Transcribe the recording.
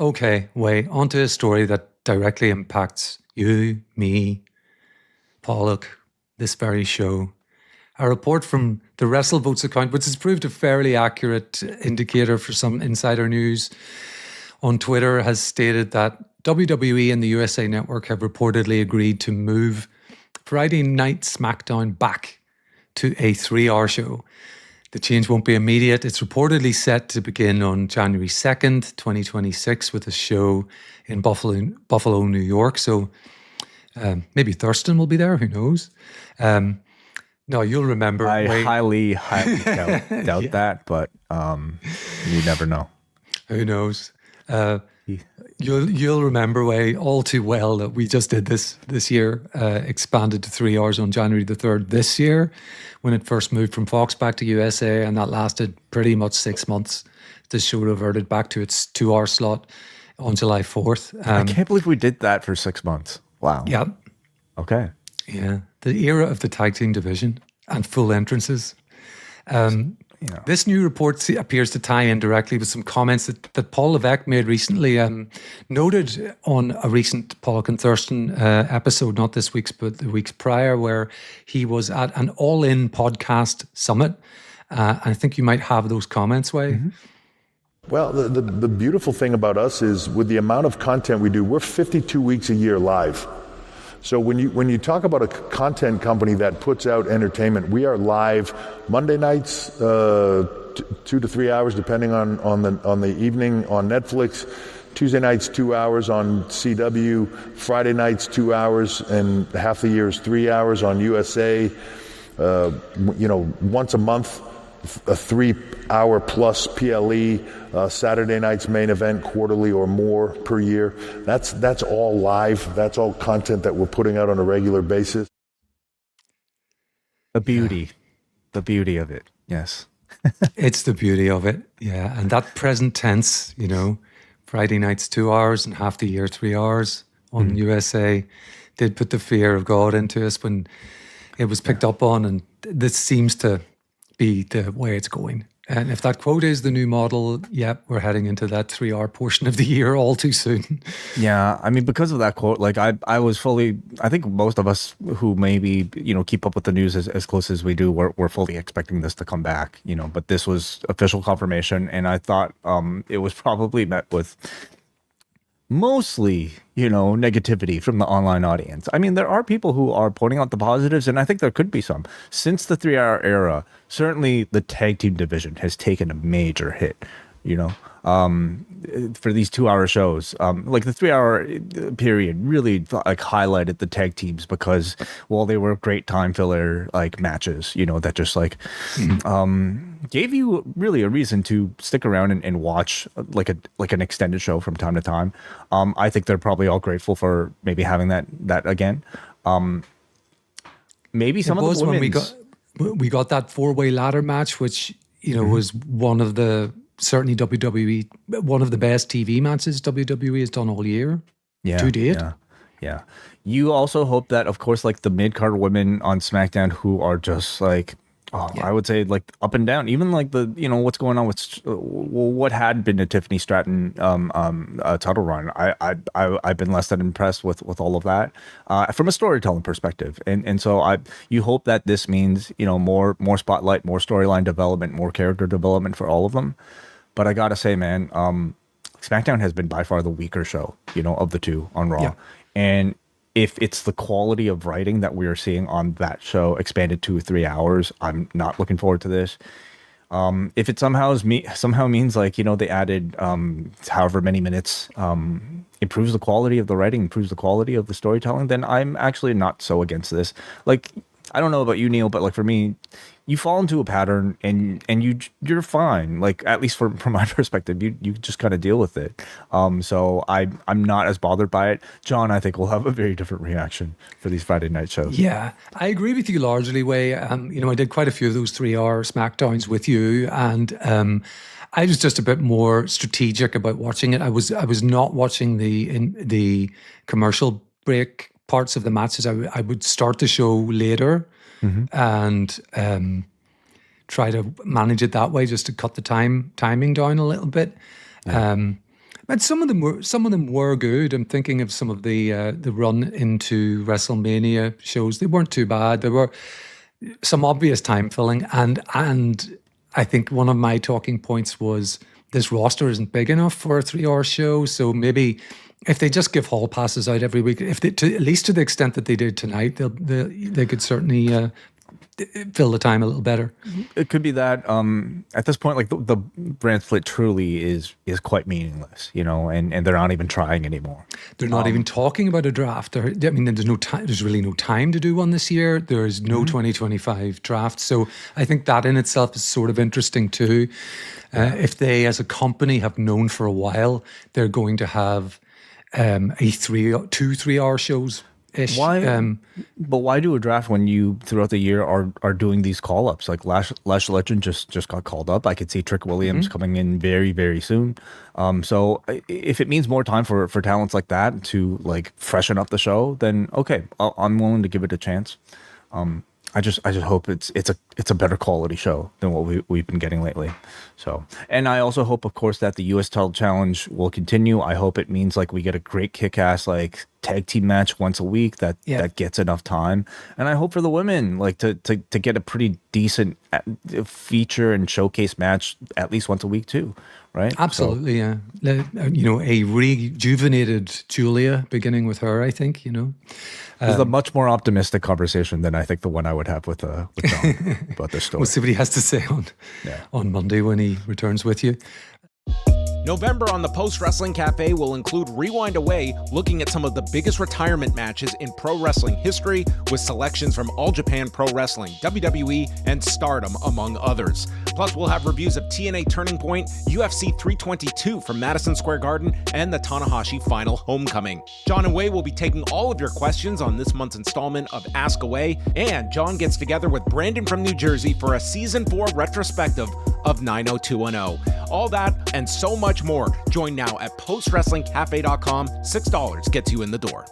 Okay, wait, onto a story that directly impacts you, me, Pollock, this very show. A report from the WrestleVotes account, which has proved a fairly accurate indicator for some insider news on Twitter, has stated that WWE and the USA Network have reportedly agreed to move Friday Night SmackDown back to a 3-hour show. The change won't be immediate. It's reportedly set to begin on January 2nd, 2026, with a show in Buffalo, New York. So maybe Thurston will be there. Who knows? No, you'll remember. I highly doubt that, but you never know. Who knows? You'll remember way all too well that we just did this year, expanded to 3 hours on January the 3rd this year, when it first moved from Fox back to USA, and that lasted pretty much 6 months. The show reverted back to its 2-hour slot on July 4th. I can't believe we did that for 6 months. Wow. Yeah. Okay. Yeah. The era of the tag team division and full entrances. This new report appears to tie in directly with some comments that Paul Levesque made recently, noted on a recent Pollock and Thurston episode, not this week's, but the week's prior, where he was at an all-in podcast summit. I think you might have those comments, Way. Mm-hmm. Well, the beautiful thing about us is with the amount of content we do, we're 52 weeks a year live. So when you talk about a content company that puts out entertainment, we are live Monday nights, 2 to 3 hours, depending on the evening on Netflix. Tuesday nights, 2 hours on CW. Friday nights, 2 hours, and half the year is 3 hours on USA. Once a month, a 3-hour plus PLE. Saturday night's main event, quarterly or more per year. That's all live. That's all content that we're putting out on a regular basis. The beauty of it. Yes. It's the beauty of it. Yeah. And that present tense, Friday nights 2 hours and half the year 3 hours on USA did put the fear of God into us when it was picked up on. And this seems to be the way it's going. And if that quote is the new model, we're heading into that 3-hour portion of the year all too soon. Yeah, I mean, because of that quote, like I was fully, I think most of us who maybe, keep up with the news as close as we do, we're fully expecting this to come back, but this was official confirmation. And I thought it was probably met with mostly, negativity from the online audience. I mean, there are people who are pointing out the positives, and I think there could be some. Since the 3-hour era, certainly the tag team division has taken a major hit, for these 2-hour shows. Like the 3-hour period really highlighted the tag teams because, well, they were great time filler matches, that just gave you really a reason to stick around and watch an extended show from time to time. I think they're probably all grateful for maybe having that again. Maybe some of the women's... when we got that 4-way ladder match, which was one of the certainly WWE, one of the best TV matches WWE has done all year. Yeah, to date. Yeah. You also hope that, of course, the mid-card women on SmackDown who are just I would say up and down, even the what's going on with what had been a Tiffany Stratton title run. I've been less than impressed with all of that from a storytelling perspective, and so you hope that this means more spotlight, more storyline development, more character development for all of them. But I gotta say, man, SmackDown has been by far the weaker show of the two on Raw, and if it's the quality of writing that we are seeing on that show expanded to 3 hours, I'm not looking forward to this. If it somehow means they added however many minutes, improves the quality of the writing, improves the quality of the storytelling, then I'm actually not so against this. I don't know about you, Neil, but for me, you fall into a pattern and you're fine. At least from my perspective, you just kind of deal with it. So I'm not as bothered by it. John, I think, will have a very different reaction for these Friday night shows. Yeah, I agree with you largely, Way. I did quite a few of those 3-hour SmackDowns with you, and I was just a bit more strategic about watching it. I was not watching the commercial break parts of the matches. I would start the show later and try to manage it that way, just to cut the timing down a little bit. And some of them were good. I'm thinking of some of the run into WrestleMania shows. They weren't too bad. There were some obvious time filling, and I think one of my talking points was this roster isn't big enough for a 3-hour show. So maybe if they just give hall passes out every week, if they, to, at least to the extent that they did tonight, they could certainly fill the time a little better. It could be that at this point, like the brand split truly is quite meaningless, you know, and they're not even trying anymore. They're not even talking about a draft. There's no time. There's really no time to do one this year. There's no 2025 draft. So I think that in itself is sort of interesting too. If they, as a company, have known for a while they're going to have two 3-hour shows. Why? But why do a draft when you throughout the year are doing these call ups? Like Lash Legend just got called up. I could see Trick Williams coming in very, very soon. So if it means more time for talents like that to like freshen up the show, then okay, I'm willing to give it a chance. I just hope it's a better quality show than what we've been getting lately. So, and I also hope, of course, that the US Title Challenge will continue. I hope it means like we get a great kick-ass like tag team match once a week that gets enough time. And I hope for the women like to get a pretty decent feature and showcase match at least once a week too. Right? Absolutely, yeah. You know, a rejuvenated Julia beginning with her, I think, you know. This is a much more optimistic conversation than I think the one I would have with John about this story. We'll see what he has to say on Monday when he returns with you. November on the Post Wrestling Cafe will include Rewind Away, looking at some of the biggest retirement matches in pro wrestling history with selections from All Japan Pro Wrestling, WWE, and Stardom, among others. Plus, we'll have reviews of TNA Turning Point, UFC 322 from Madison Square Garden, and the Tanahashi Final Homecoming. John and Wei will be taking all of your questions on this month's installment of Ask Away, and John gets together with Brandon from New Jersey for a Season 4 retrospective of 90210. All that and so much more. Join now at postwrestlingcafe.com. $6 gets you in the door.